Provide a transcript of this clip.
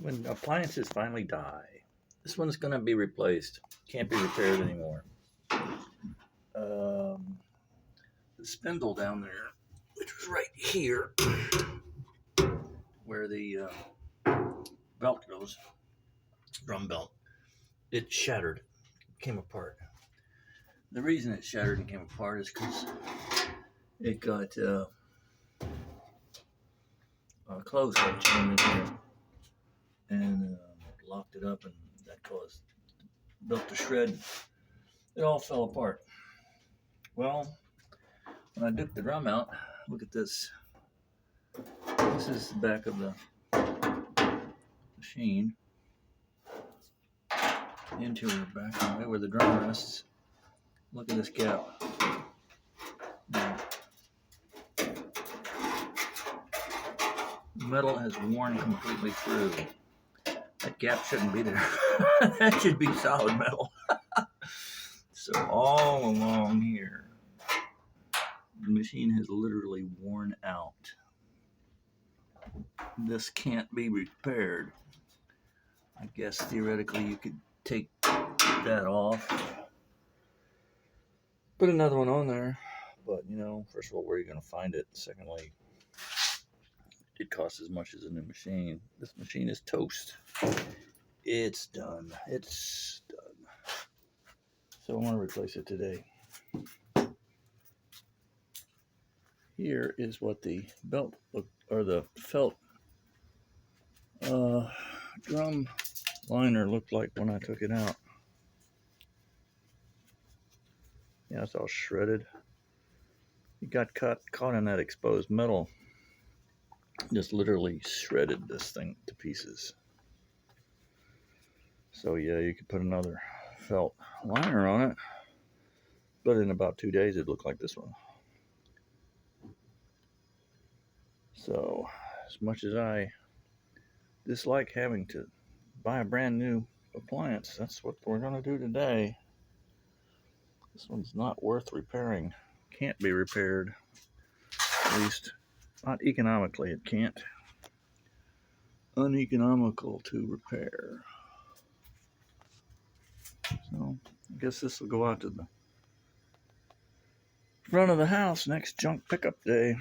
when appliances finally die. This one's going to be replaced. Can't be repaired anymore. The spindle down there, which was right here, where the belt goes, drum belt, it shattered, came apart. The reason it shattered and came apart is because it got clothes got jammed in here and locked it up, and that caused the belt to shred. It all fell apart. Well, when I took the drum out, look at this. This is the back of the machine. The interior back, right where the drum rests. Look at this gap. Now, the metal has worn completely through. That gap shouldn't be there. That should be solid metal. So all along here, the machine has literally worn out. This can't be repaired. I guess theoretically you could take that off, put another one on there, but first of all, where are you going to find it? Secondly, it costs as much as a new machine. This machine is toast. It's done. It's done. So I want to replace it today. Here is what the belt or the felt drum liner looked like when I took it out. Yeah, it's all shredded. It got caught in that exposed metal. Just literally shredded this thing to pieces. So yeah, you could put another felt liner on it, but in about 2 days it'd look like this one. So as much as I dislike having to buy a brand new appliance, that's what we're going to do today. This one's not worth repairing. Can't be repaired. At least not economically, it can't. Uneconomical to repair. So I guess this will go out to the front of the house next junk pickup day.